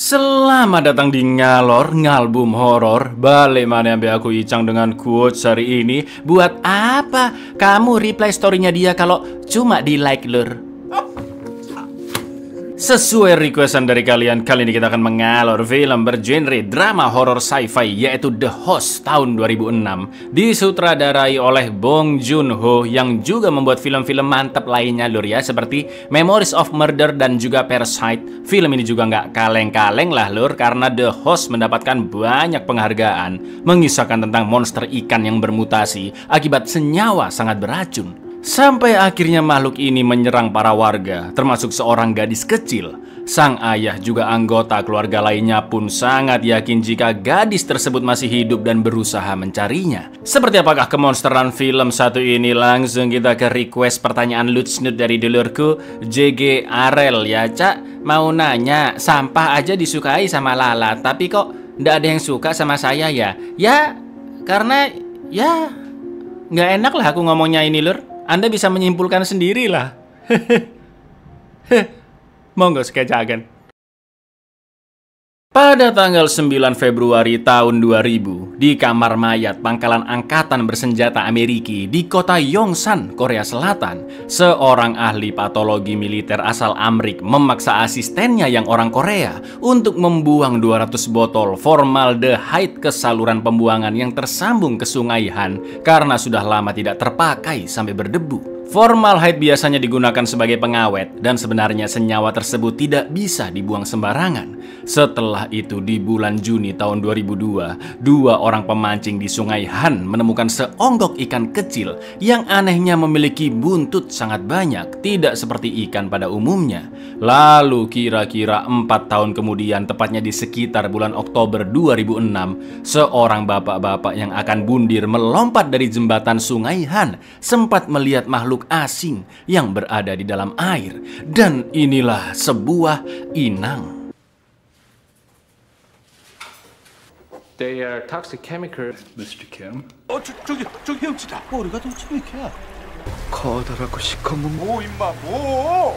Selamat datang di Ngalor Ngalbum Horor. Balik mana ambil aku Icang dengan quotes hari ini. Buat apa kamu reply story-nya dia kalau cuma di like lur? Sesuai requestan dari kalian, kali ini kita akan mengalor film bergenre drama horor sci-fi yaitu The Host tahun 2006, disutradarai oleh Bong Joon-ho yang juga membuat film-film mantap lainnya lur ya, seperti Memories of Murder dan juga Parasite. Film ini juga nggak kaleng-kaleng lah lur, karena The Host mendapatkan banyak penghargaan, mengisahkan tentang monster ikan yang bermutasi akibat senyawa sangat beracun. Sampai akhirnya makhluk ini menyerang para warga, termasuk seorang gadis kecil. Sang ayah juga anggota keluarga lainnya pun sangat yakin jika gadis tersebut masih hidup dan berusaha mencarinya. Seperti apakah kemonsteran film satu ini? Langsung kita ke request pertanyaan lucu dari dulurku JG Arel ya. Cak, mau nanya, sampah aja disukai sama Lala, tapi kok ndak ada yang suka sama saya ya? Ya, karena ya nggak enak lah aku ngomongnya ini lur. Anda bisa menyimpulkan sendirilah. Monggo sekejagan. Pada tanggal 9 Februari tahun 2000, di kamar mayat pangkalan angkatan bersenjata Amerika di kota Yongsan, Korea Selatan, seorang ahli patologi militer asal Amrik memaksa asistennya yang orang Korea untuk membuang 200 botol formaldehyde ke saluran pembuangan yang tersambung ke Sungai Han karena sudah lama tidak terpakai sampai berdebu. Formaldehyde biasanya digunakan sebagai pengawet dan sebenarnya senyawa tersebut tidak bisa dibuang sembarangan. Setelah itu di bulan Juni tahun 2002, dua orang pemancing di Sungai Han menemukan seonggok ikan kecil yang anehnya memiliki buntut sangat banyak, tidak seperti ikan pada umumnya. Lalu kira-kira 4 tahun kemudian, tepatnya di sekitar bulan Oktober 2006, seorang bapak-bapak yang akan bundir melompat dari jembatan Sungai Han sempat melihat makhluk asing yang berada di dalam air, dan inilah sebuah inang. They are toxic chemicals. Mr. Kim? 저기 헤엄치다. 머리가 좀 이렇게. 커다랗고 시커먼 뭐 임마 뭐?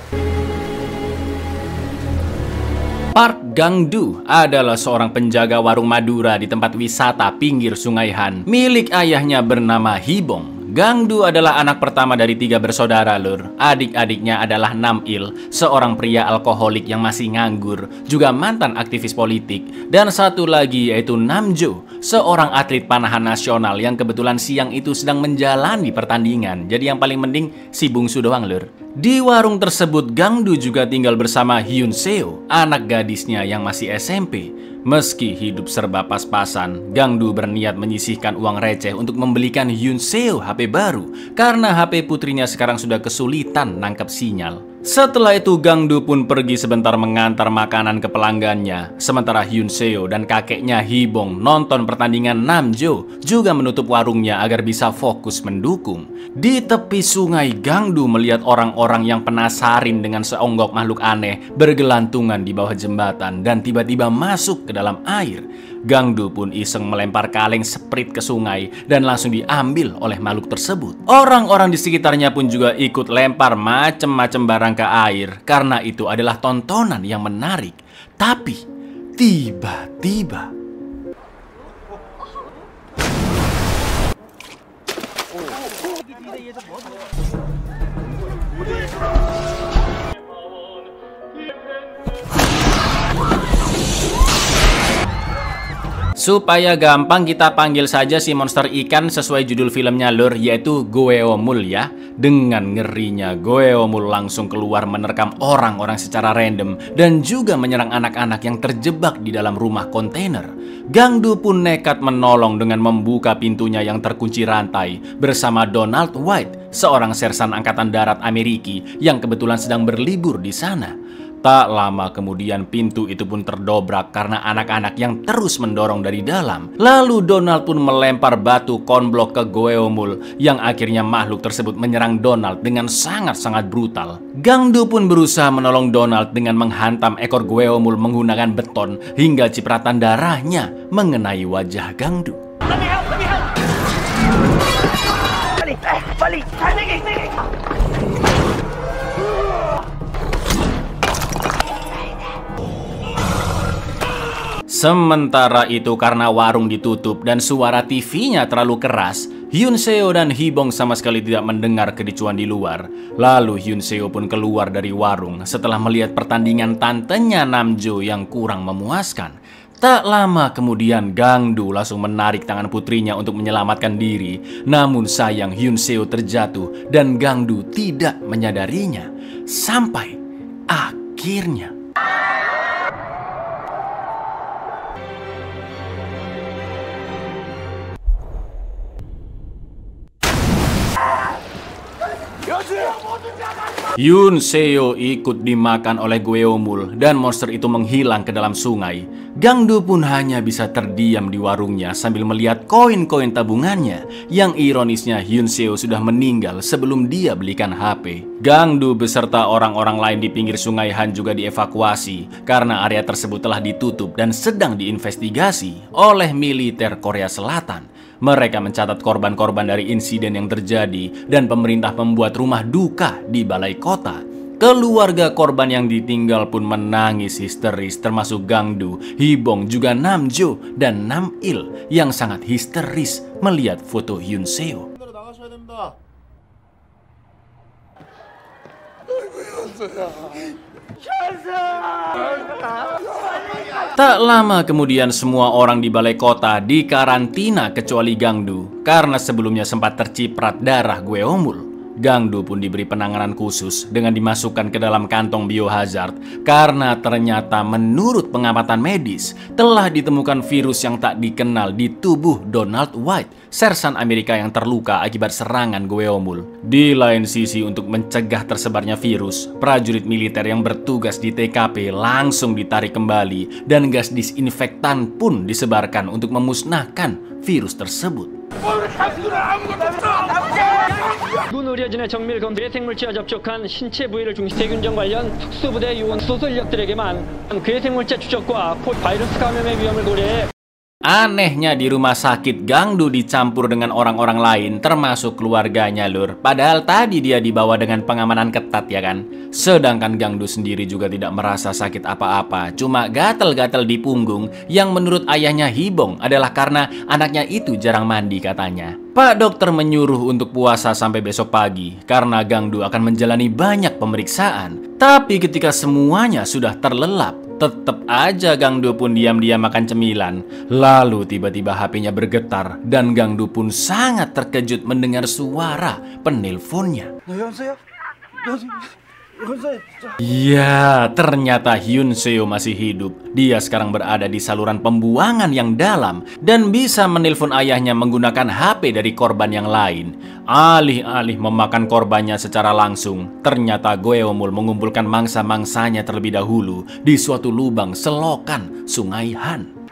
Park Gang-do adalah seorang penjaga warung Madura di tempat wisata pinggir Sungai Han milik ayahnya bernama Hibong. Gang-do adalah anak pertama dari 3 bersaudara lur. Adik-adiknya adalah Nam-il, seorang pria alkoholik yang masih nganggur, juga mantan aktivis politik. Dan satu lagi yaitu Nam-jo, seorang atlet panahan nasional yang kebetulan siang itu sedang menjalani pertandingan. Jadi yang paling mending si bungsu doang lur. Di warung tersebut Gang-do juga tinggal bersama Hyun Seo, anak gadisnya yang masih SMP. Meski hidup serba pas-pasan, Gang-do berniat menyisihkan uang receh untuk membelikan Hyun Seo HP baru karena HP putrinya sekarang sudah kesulitan nangkep sinyal. Setelah itu Gang-do pun pergi sebentar mengantar makanan ke pelanggannya, sementara Hyun Seo dan kakeknya Hibong nonton pertandingan. Nam-jo juga menutup warungnya agar bisa fokus mendukung. Di tepi sungai, Gang-do melihat orang-orang yang penasaran dengan seonggok makhluk aneh bergelantungan di bawah jembatan dan tiba-tiba masuk ke dalam air. Gang-do pun iseng melempar kaleng sprit ke sungai dan langsung diambil oleh makhluk tersebut. Orang-orang di sekitarnya pun juga ikut lempar macem-macem barang ke air karena itu adalah tontonan yang menarik. Tapi tiba-tiba supaya gampang kita panggil saja si monster ikan sesuai judul filmnya lur, yaitu Goeomul ya. Dengan ngerinya, Goeomul langsung keluar menerkam orang-orang secara random dan juga menyerang anak-anak yang terjebak di dalam rumah kontainer. Gang-do pun nekat menolong dengan membuka pintunya yang terkunci rantai bersama Donald White, seorang sersan angkatan darat Amerika yang kebetulan sedang berlibur di sana. Tak lama kemudian pintu itu pun terdobrak karena anak-anak yang terus mendorong dari dalam. Lalu Donald pun melempar batu konblok ke Goeomul yang akhirnya makhluk tersebut menyerang Donald dengan sangat-sangat brutal. Gang-do pun berusaha menolong Donald dengan menghantam ekor Goeomul menggunakan beton hingga cipratan darahnya mengenai wajah Gang-do. 빨리 달리기. Sementara itu karena warung ditutup dan suara TV-nya terlalu keras, Hyun Seo dan Hee-bong sama sekali tidak mendengar kericuan di luar. Lalu Hyun Seo pun keluar dari warung setelah melihat pertandingan tantenya Namjo yang kurang memuaskan. Tak lama kemudian Gangdu langsung menarik tangan putrinya untuk menyelamatkan diri. Namun sayang Hyun Seo terjatuh dan Gangdu tidak menyadarinya. Sampai akhirnya Hyun Seo ikut dimakan oleh Gweomul dan monster itu menghilang ke dalam sungai. Gangdu pun hanya bisa terdiam di warungnya sambil melihat koin-koin tabungannya. Yang ironisnya Hyun Seo sudah meninggal sebelum dia belikan HP. Gangdu beserta orang-orang lain di pinggir sungai Han juga dievakuasi karena area tersebut telah ditutup dan sedang diinvestigasi oleh militer Korea Selatan. Mereka mencatat korban-korban dari insiden yang terjadi dan pemerintah membuat rumah duka di balai kota. Keluarga korban yang ditinggal pun menangis histeris termasuk Gangdu, Hee-bong, juga Namjo dan Nam-il yang sangat histeris melihat foto Hyun Seo. Tak lama kemudian semua orang di balai kota dikarantina kecuali Gangdu karena sebelumnya sempat terciprat darah Gweomul. Gangdu pun diberi penanganan khusus dengan dimasukkan ke dalam kantong biohazard karena ternyata menurut pengamatan medis telah ditemukan virus yang tak dikenal di tubuh Donald White, sersan Amerika yang terluka akibat serangan Gweomul. Di lain sisi untuk mencegah tersebarnya virus, prajurit militer yang bertugas di TKP langsung ditarik kembali dan gas disinfektan pun disebarkan untuk memusnahkan virus tersebut. 군 의료진의 정밀 검사에 생물체와 접촉한 신체 부위를 중심 세균전 관련 특수부대 요원 소수 인력들에게만 그의 생물체 추적과 바이러스 감염의 위험을 고려해. Anehnya di rumah sakit Gangdu dicampur dengan orang-orang lain termasuk keluarganya lur. Padahal tadi dia dibawa dengan pengamanan ketat ya kan. Sedangkan Gangdu sendiri juga tidak merasa sakit apa-apa. Cuma gatal-gatal di punggung yang menurut ayahnya Hee-bong adalah karena anaknya itu jarang mandi katanya. Pak dokter menyuruh untuk puasa sampai besok pagi karena Gangdu akan menjalani banyak pemeriksaan. Tapi ketika semuanya sudah terlelap, tetap aja Gangdu pun diam-diam makan cemilan. Lalu tiba-tiba HP-nya bergetar dan Gangdu pun sangat terkejut mendengar suara penelponnya. Ya, ternyata Hyun Seo masih hidup. Dia sekarang berada di saluran pembuangan yang dalam dan bisa menelpon ayahnya menggunakan HP dari korban yang lain. Alih-alih memakan korbannya secara langsung, ternyata Gweomul mengumpulkan mangsa-mangsanya terlebih dahulu di suatu lubang selokan Sungai Han.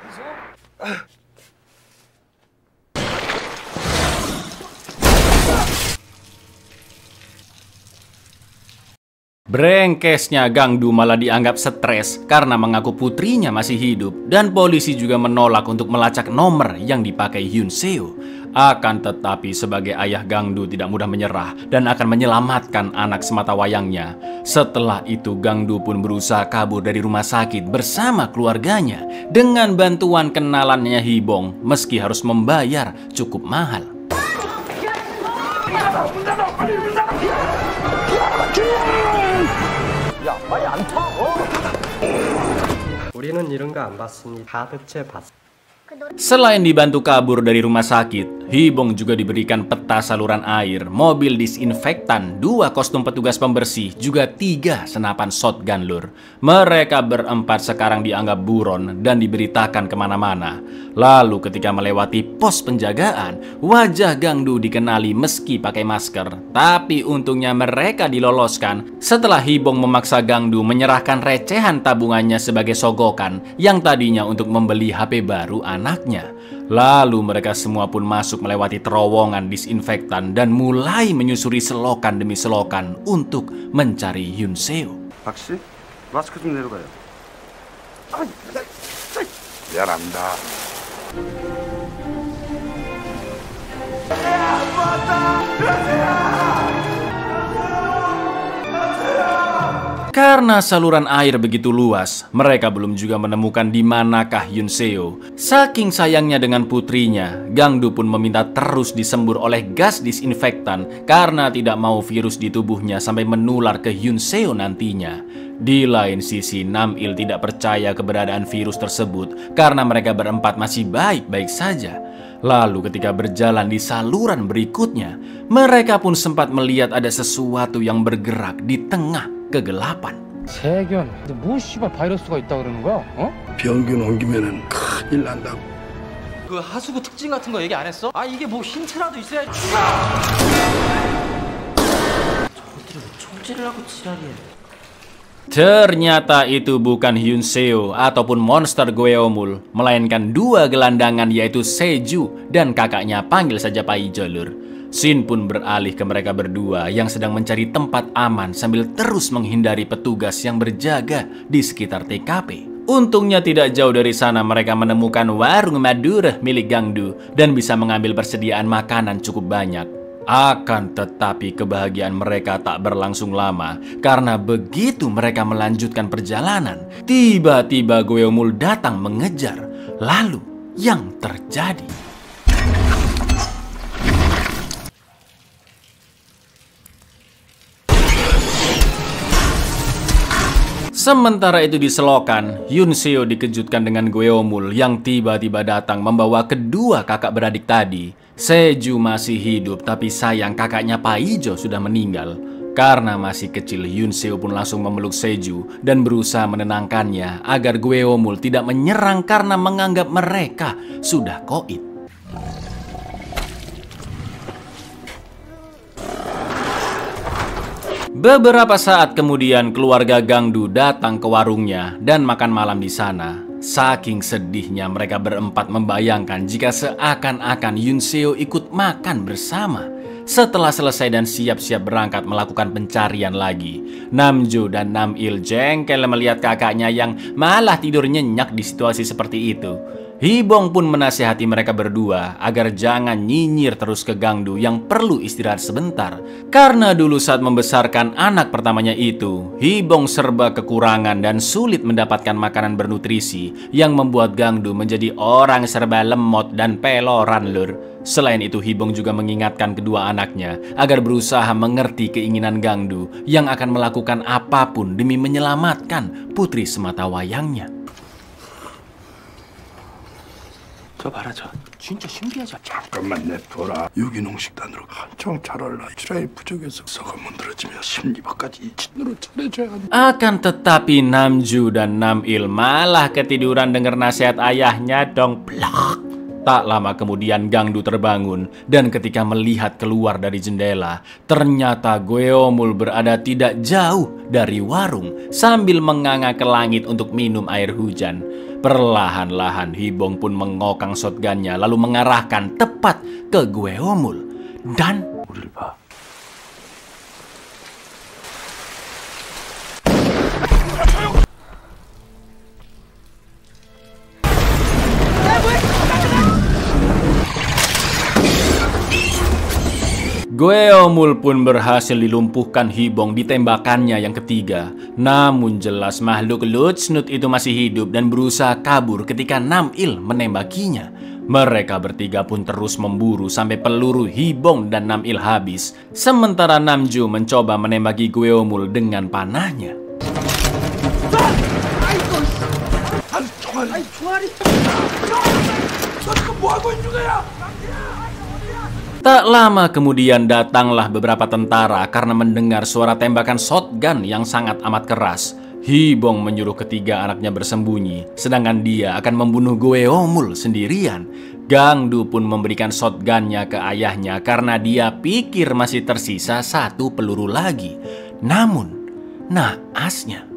Brengkesnya Gangdu malah dianggap stres karena mengaku putrinya masih hidup dan polisi juga menolak untuk melacak nomor yang dipakai Hyun Seo. Akan tetapi sebagai ayah Gangdu tidak mudah menyerah dan akan menyelamatkan anak semata wayangnya. Setelah itu Gangdu pun berusaha kabur dari rumah sakit bersama keluarganya dengan bantuan kenalannya Hee-bong meski harus membayar cukup mahal. 야, 빨리 안 타. 우리는 이런 거 안 봤으니 다 대체 봤어. Selain dibantu kabur dari rumah sakit, Hee-bong juga diberikan peta saluran air, mobil disinfektan, 2 kostum petugas pembersih, juga 3 senapan shotgun lur. Mereka berempat sekarang dianggap buron dan diberitakan kemana-mana. Lalu ketika melewati pos penjagaan, wajah Gangdu dikenali meski pakai masker. Tapi untungnya mereka diloloskan setelah Hee-bong memaksa Gangdu menyerahkan recehan tabungannya sebagai sogokan yang tadinya untuk membeli HP baru anaknya. Lalu mereka semua pun masuk melewati terowongan disinfektan dan mulai menyusuri selokan demi selokan untuk mencari Hyun Seo. 박씨, 마스크 좀 내려가요. 미안합니다. Karena saluran air begitu luas, mereka belum juga menemukan di manakah Yoon Seo. Saking sayangnya dengan putrinya, Gangdu pun meminta terus disembur oleh gas disinfektan karena tidak mau virus di tubuhnya sampai menular ke Yoon Seo nantinya. Di lain sisi, Nam Il tidak percaya keberadaan virus tersebut karena mereka berempat masih baik-baik saja. Lalu ketika berjalan di saluran berikutnya, mereka pun sempat melihat ada sesuatu yang bergerak di tengah kegelapan. 세균. 근데 뭐 씨발 바이러스가 있다 그러는 거야? 어? 병균 옮기면은 큰일 난다고. 그 하수구 특징 같은 거 얘기 안 했어? 아 이게 뭐 힌트라도 있어야지. 저것들이 왜 총질을 하고 지랄이야. Ternyata itu bukan Yoon Seo ataupun monster Gweomul, melainkan dua gelandangan yaitu Seju dan kakaknya, panggil saja Pai Jolur. Shin pun beralih ke mereka berdua yang sedang mencari tempat aman sambil terus menghindari petugas yang berjaga di sekitar TKP. Untungnya tidak jauh dari sana mereka menemukan warung Madura milik Gangdu dan bisa mengambil persediaan makanan cukup banyak. Akan tetapi kebahagiaan mereka tak berlangsung lama karena begitu mereka melanjutkan perjalanan, tiba-tiba Gweomul datang mengejar. Lalu yang terjadi? Sementara itu di selokan, Yoon Seo dikejutkan dengan Gweomul yang tiba-tiba datang membawa kedua kakak beradik tadi. Seju masih hidup, tapi sayang kakaknya Paijo sudah meninggal. Karena masih kecil, Yoon Seo pun langsung memeluk Seju dan berusaha menenangkannya agar Gweomul tidak menyerang karena menganggap mereka sudah koit. Beberapa saat kemudian keluarga Gangdu datang ke warungnya dan makan malam di sana. Saking sedihnya mereka berempat membayangkan jika seakan-akan Yoon Seo ikut makan bersama. Setelah selesai dan siap-siap berangkat melakukan pencarian lagi, Namjo dan Nam Il jengkel melihat kakaknya yang malah tidur nyenyak di situasi seperti itu. Hibong pun menasihati mereka berdua agar jangan nyinyir terus ke Gangdu yang perlu istirahat sebentar. Karena dulu saat membesarkan anak pertamanya itu, Hibong serba kekurangan dan sulit mendapatkan makanan bernutrisi yang membuat Gangdu menjadi orang serba lemot dan peloran lur. Selain itu, Hibong juga mengingatkan kedua anaknya agar berusaha mengerti keinginan Gangdu yang akan melakukan apapun demi menyelamatkan putri sematawayangnya. 저 봐라 저 진짜 신기하지 않냐? 잠깐만 내둬라. 유기농 식단으로 한창 자랄라. 이스라엘 부족에서 썩어 문드러지면 심리박까지 진으로 차려줘야 한다. Akan tetapi Namju dan Nam Il malah ketiduran dengar nasihat ayahnya dong. Blok. Tak lama kemudian Gangdu terbangun dan ketika melihat keluar dari jendela, ternyata Gweomul berada tidak jauh dari warung sambil menganga ke langit untuk minum air hujan. Perlahan-lahan Hibong pun mengokang shotgunnya lalu mengarahkan tepat ke Gweomul dan 우리를 봐. Gweomul pun berhasil dilumpuhkan Hibong di tembakannya yang ketiga. Namun jelas makhluk Lutsnut itu masih hidup dan berusaha kabur ketika Nam Il menembakinya. Mereka bertiga pun terus memburu sampai peluru Hibong dan Nam Il habis. Sementara Namju mencoba menembaki Gweomul dengan panahnya. Tak lama kemudian datanglah beberapa tentara karena mendengar suara tembakan shotgun yang sangat amat keras. Hibong menyuruh ketiga anaknya bersembunyi, sedangkan dia akan membunuh Gweomul sendirian. Gangdu pun memberikan shotgunnya ke ayahnya karena dia pikir masih tersisa satu peluru lagi. Namun, naasnya.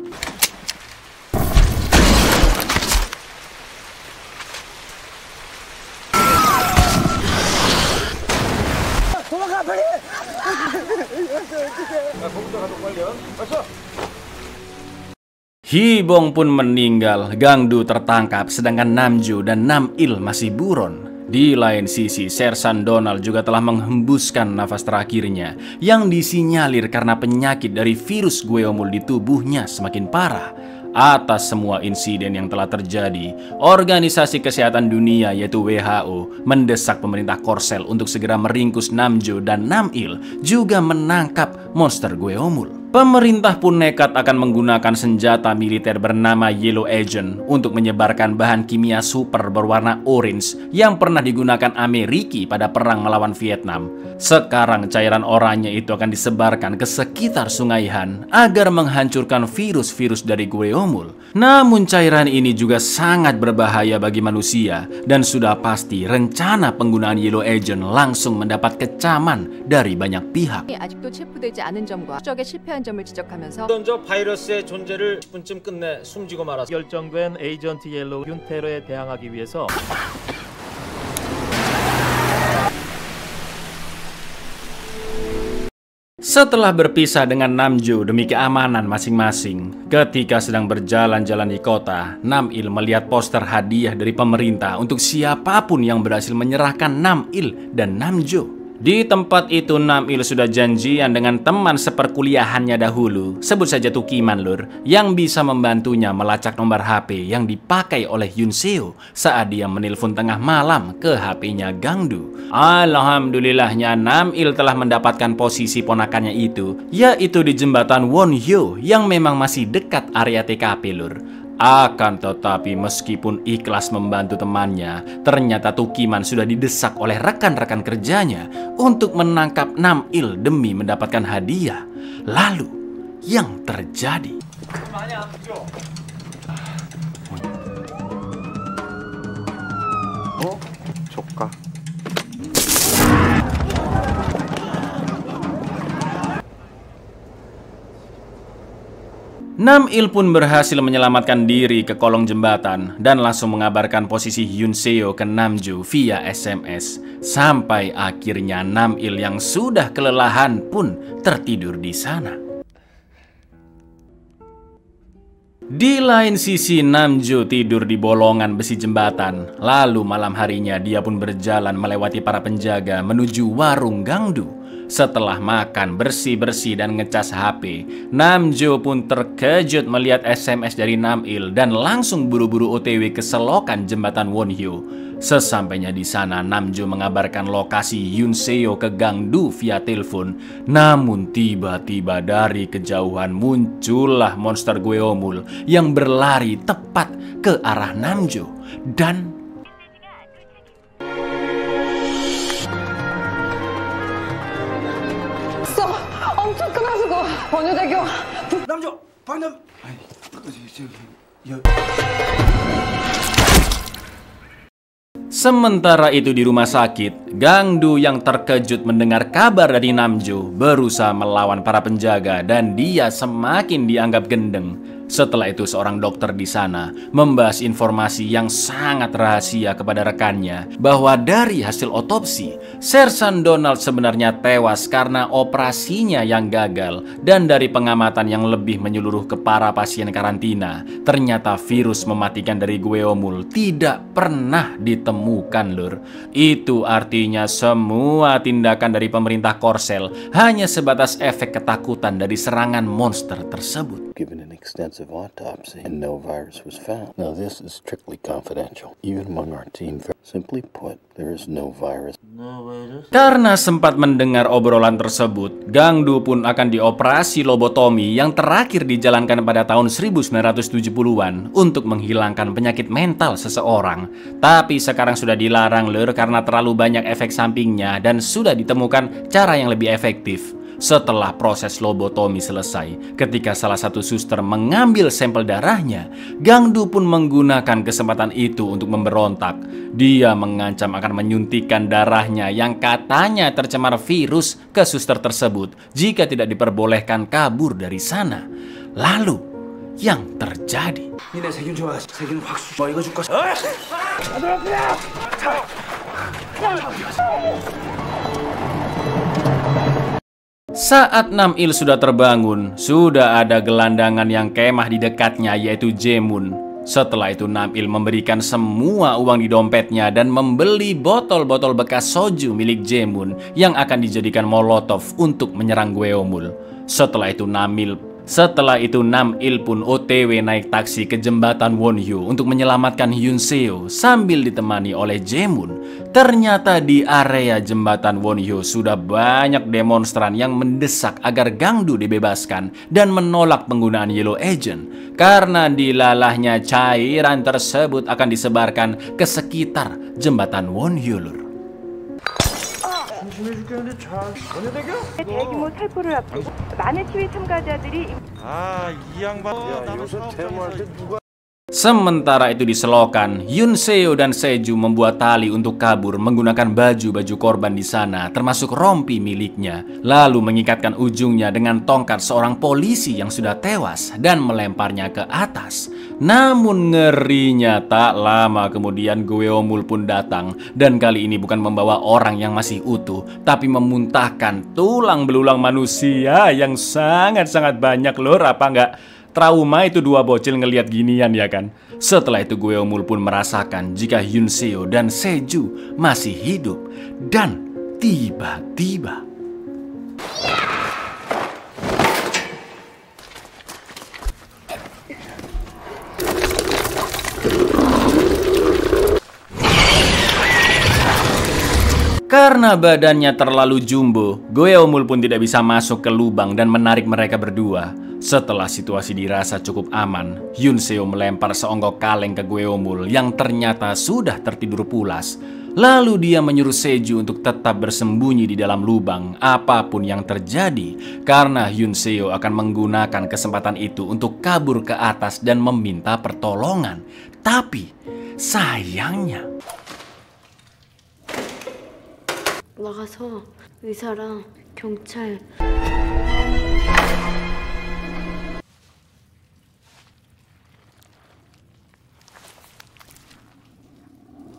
Hibong pun meninggal, Gangdu tertangkap, sedangkan Namju dan Nam Il masih buron. Di lain sisi, Sersan Donald juga telah menghembuskan nafas terakhirnya yang disinyalir karena penyakit dari virus gueomul di tubuhnya semakin parah. Atas semua insiden yang telah terjadi, Organisasi Kesehatan Dunia yaitu WHO mendesak pemerintah Korsel untuk segera meringkus Namjo dan Nam-il juga menangkap monster gueomul. Pemerintah pun nekat akan menggunakan senjata militer bernama Yellow Agent untuk menyebarkan bahan kimia super berwarna orange yang pernah digunakan Amerika pada perang melawan Vietnam. Sekarang cairan oranye itu akan disebarkan ke sekitar Sungai Han agar menghancurkan virus-virus dari gueomul. Namun cairan ini juga sangat berbahaya bagi manusia dan sudah pasti rencana penggunaan Yellow Agent langsung mendapat kecaman dari banyak pihak. 아직도 체포되지 않은 점과 추적에 실패한 점을 지적하면서 먼저 바이러스의 존재를 10분쯤 끝내 숨지고 말았어. 결정된 에이전트 옐로우 균테러에 대항하기 위해서 Setelah berpisah dengan Namjo demi keamanan masing-masing, ketika sedang berjalan-jalan di kota, Nam-il melihat poster hadiah dari pemerintah untuk siapapun yang berhasil menyerahkan Nam-il dan Namjo. Di tempat itu Nam-il sudah janjian dengan teman seperkuliahannya dahulu, sebut saja Tukiman lur, yang bisa membantunya melacak nomor HP yang dipakai oleh Yoon Seo saat dia menelpon tengah malam ke HP-nya Gangdu. Alhamdulillahnya Nam-il telah mendapatkan posisi ponakannya itu, yaitu di jembatan Wonhyo yang memang masih dekat area TKP lur. Akan tetapi meskipun ikhlas membantu temannya, ternyata Tukiman sudah didesak oleh rekan-rekan kerjanya untuk menangkap Nam-il demi mendapatkan hadiah. Lalu, yang terjadi? Oh, 조카. Nam-il pun berhasil menyelamatkan diri ke kolong jembatan dan langsung mengabarkan posisi Yoon Seo ke Namjo via SMS. Sampai akhirnya Nam-il yang sudah kelelahan pun tertidur di sana. Di lain sisi, Namjo tidur di bolongan besi jembatan. Lalu malam harinya dia pun berjalan melewati para penjaga menuju warung Gangdu. Setelah makan, bersih-bersih dan ngecas HP, Namjo pun terkejut melihat SMS dari Nam-il dan langsung buru-buru OTW ke selokan jembatan Wonhyo. Sesampainya di sana, Namjo mengabarkan lokasi Yoon Seo ke Gangdu via telepon. Namun tiba-tiba dari kejauhan muncullah monster gueomul yang berlari tepat ke arah Namjo dan 엄청 끊어지고 원효대교 남자 방금 Sementara itu di rumah sakit, Gangdu yang terkejut mendengar kabar dari Namjo berusaha melawan para penjaga dan dia semakin dianggap gendeng. Setelah itu seorang dokter di sana membahas informasi yang sangat rahasia kepada rekannya bahwa dari hasil otopsi, Sersan Donald sebenarnya tewas karena operasinya yang gagal dan dari pengamatan yang lebih menyeluruh ke para pasien karantina, ternyata virus mematikan dari gueomul tidak pernah ditemukan lur. Itu artinya semua tindakan dari pemerintah Korsel hanya sebatas efek ketakutan dari serangan monster tersebut. Given an extensive autopsy and no virus was found. Now this is strictly confidential, even among our team. Simply put, there is no virus. Karena sempat mendengar obrolan tersebut, Gangdu pun akan dioperasi lobotomi yang terakhir dijalankan pada tahun 1970-an untuk menghilangkan penyakit mental seseorang. Tapi sekarang sudah dilarang lur karena terlalu banyak efek sampingnya dan sudah ditemukan cara yang lebih efektif. Setelah proses lobotomi selesai, ketika salah satu suster mengambil sampel darahnya, Gangdu pun menggunakan kesempatan itu untuk memberontak. Dia mengancam akan menyuntikkan darahnya yang katanya tercemar virus ke suster tersebut jika tidak diperbolehkan kabur dari sana. Lalu, yang terjadi? 니네 세균 좋아. 세균 확 뭐 이거 줄 거. Saat Nam-il sudah terbangun, sudah ada gelandangan yang kemah di dekatnya yaitu Jaemun. Setelah itu Nam-il memberikan semua uang di dompetnya dan membeli botol-botol bekas soju milik Jaemun yang akan dijadikan molotov untuk menyerang Gweomul. Setelah itu Nam-il pun OTW naik taksi ke jembatan Wonhyo untuk menyelamatkan Hyun Seo sambil ditemani oleh Jaemun. Ternyata di area jembatan Wonhyo sudah banyak demonstran yang mendesak agar Gangdu dibebaskan dan menolak penggunaan Yellow Agent karena dilalahnya cairan tersebut akan disebarkan ke sekitar jembatan Wonhyo, Lur. 대규모 살포를 앞두고 많은 시위 참가자들이 이 양반 요새 태무한테 누가 Sementara itu di selokan, Hyun Seo dan Seju membuat tali untuk kabur menggunakan baju-baju korban di sana, termasuk rompi miliknya, lalu mengikatkan ujungnya dengan tongkat seorang polisi yang sudah tewas dan melemparnya ke atas. Namun ngerinya tak lama kemudian Gweomul pun datang, dan kali ini bukan membawa orang yang masih utuh, tapi memuntahkan tulang belulang manusia yang sangat-sangat banyak, Lur. Apa nggak trauma itu dua bocil ngelihat ginian ya kan? Setelah itu Gweomul pun merasakan jika Hyun Seo dan Seju masih hidup. Dan tiba-tiba karena badannya terlalu jumbo, Gweomul pun tidak bisa masuk ke lubang dan menarik mereka berdua. Setelah situasi dirasa cukup aman, Hyun Seo melempar seonggok kaleng ke Gweomul yang ternyata sudah tertidur pulas. Lalu dia menyuruh Seju untuk tetap bersembunyi di dalam lubang apapun yang terjadi, karena Hyun Seo akan menggunakan kesempatan itu untuk kabur ke atas dan meminta pertolongan. Tapi sayangnya 나가서 의사랑 경찰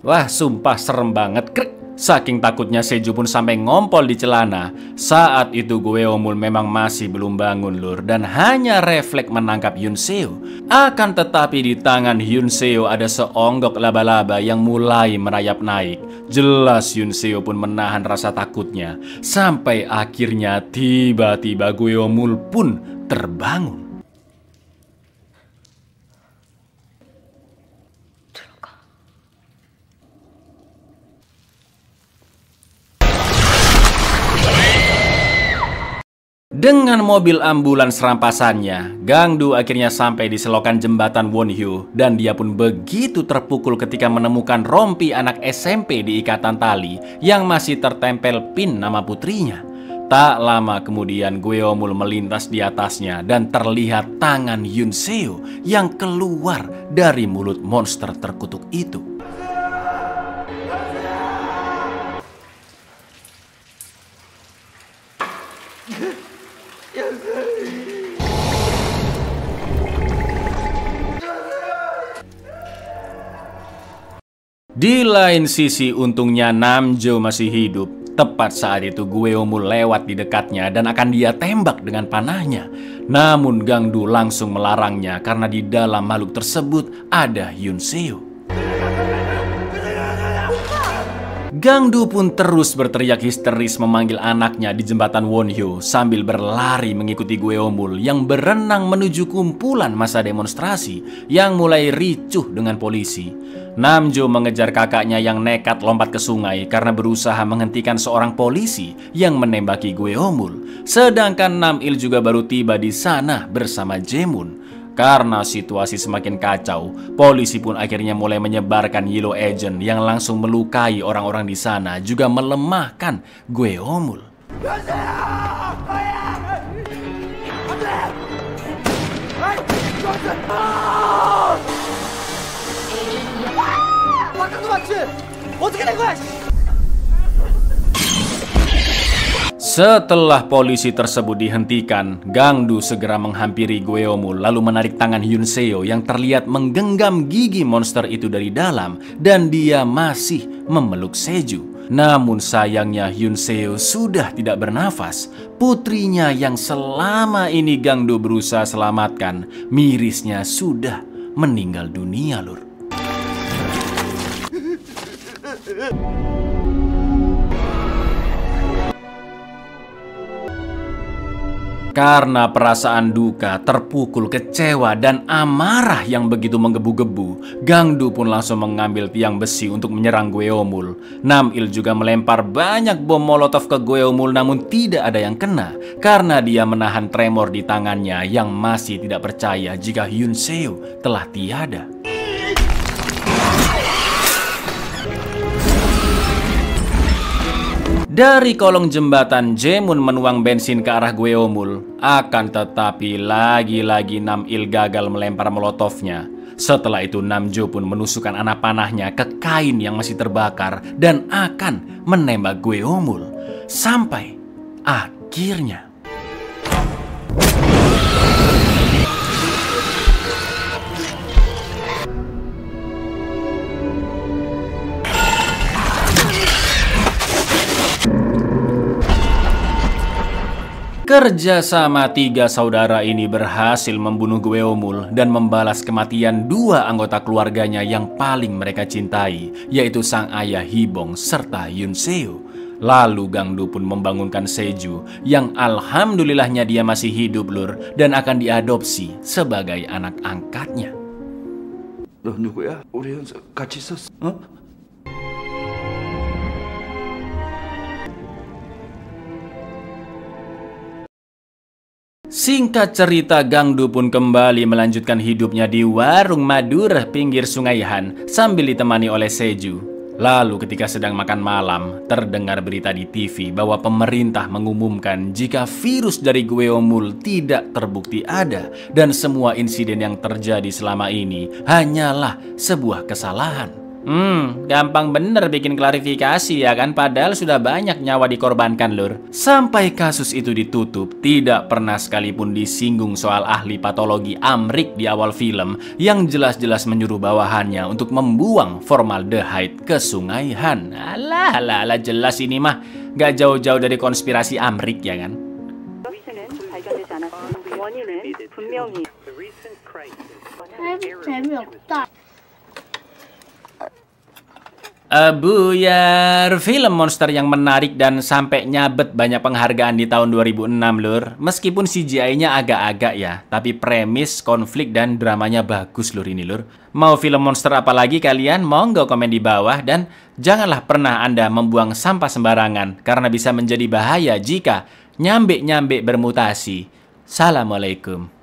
wah, sumpah serem banget. Saking takutnya Seju pun sampai ngompol di celana. Saat itu Gweomul memang masih belum bangun, Lur, dan hanya refleks menangkap Hyun Seo. Akan tetapi di tangan Hyun Seo ada seonggok laba-laba yang mulai merayap naik. Jelas Hyun Seo pun menahan rasa takutnya. Sampai akhirnya tiba-tiba Gweomul pun terbangun. Dengan mobil ambulans rampasannya, Gangdu akhirnya sampai di selokan jembatan Wonhyo, dan dia pun begitu terpukul ketika menemukan rompi anak SMP di ikatan tali yang masih tertempel pin nama putrinya. Tak lama kemudian Gweomul melintas di atasnya dan terlihat tangan Hyun Seo yang keluar dari mulut monster terkutuk itu. Di lain sisi untungnya Namjo masih hidup. Tepat saat itu Gweomul lewat di dekatnya dan akan dia tembak dengan panahnya. Namun Gangdu langsung melarangnya karena di dalam makhluk tersebut ada Hyun Seo. Gangdu pun terus berteriak histeris memanggil anaknya di jembatan Wonhyo sambil berlari mengikuti Gweomul yang berenang menuju kumpulan massa demonstrasi yang mulai ricuh dengan polisi. Namjo mengejar kakaknya yang nekat lompat ke sungai karena berusaha menghentikan seorang polisi yang menembaki Gweomul. Sedangkan Nam-il juga baru tiba di sana bersama Jaemun. Karena situasi semakin kacau, polisi pun akhirnya mulai menyebarkan Yellow Agent yang langsung melukai orang-orang di sana, juga melemahkan Gweomul. Setelah polisi tersebut dihentikan, Gangdu segera menghampiri Gweomul lalu menarik tangan Hyun Seo yang terlihat menggenggam gigi monster itu dari dalam, dan dia masih memeluk Seju. Namun sayangnya Hyun Seo sudah tidak bernafas. Putrinya yang selama ini Gangdu berusaha selamatkan, mirisnya sudah meninggal dunia, lur. Karena perasaan duka, terpukul, kecewa, dan amarah yang begitu menggebu-gebu, Gangdu pun langsung mengambil tiang besi untuk menyerang Gweomul. Namil juga melempar banyak bom molotov ke Gweomul, namun tidak ada yang kena karena dia menahan tremor di tangannya yang masih tidak percaya jika Hyun Seo telah tiada. Dari kolong jembatan, Jaemun menuang bensin ke arah Gweomul. Akan tetapi lagi-lagi Namil gagal melempar molotovnya. Setelah itu Namjo pun menusukkan anak panahnya ke kain yang masih terbakar dan akan menembak Gweomul. Sampai akhirnya kerjasama tiga saudara ini berhasil membunuh Gweomul dan membalas kematian dua anggota keluarganya yang paling mereka cintai, yaitu sang ayah Hibong serta Hyun Seo. Lalu Gangdu pun membangunkan Seju yang alhamdulillahnya dia masih hidup, lur, dan akan diadopsi sebagai anak angkatnya. 너 누구야? 우리 현서 같이 있었어? Singkat cerita, Gangdu pun kembali melanjutkan hidupnya di warung Madura pinggir Sungai Han sambil ditemani oleh Seju. Lalu ketika sedang makan malam, terdengar berita di TV bahwa pemerintah mengumumkan jika virus dari Gweomul tidak terbukti ada dan semua insiden yang terjadi selama ini hanyalah sebuah kesalahan. Gampang bener bikin klarifikasi ya kan, padahal sudah banyak nyawa dikorbankan, lur. Sampai kasus itu ditutup, tidak pernah sekalipun disinggung soal ahli patologi Amrik di awal film yang jelas-jelas menyuruh bawahannya untuk membuang formaldehyde ke Sungai Han. Alah, jelas ini mah gak jauh-jauh dari konspirasi Amrik ya kan. Buyar, film monster yang menarik dan sampai nyabet banyak penghargaan di tahun 2006, lur. Meskipun CGI-nya agak-agak ya, tapi premis, konflik, dan dramanya bagus, lur ini, lur. Mau film monster apa lagi kalian? Monggo komen di bawah. Dan janganlah pernah Anda membuang sampah sembarangan, karena bisa menjadi bahaya jika nyambe-nyambe bermutasi. Assalamualaikum.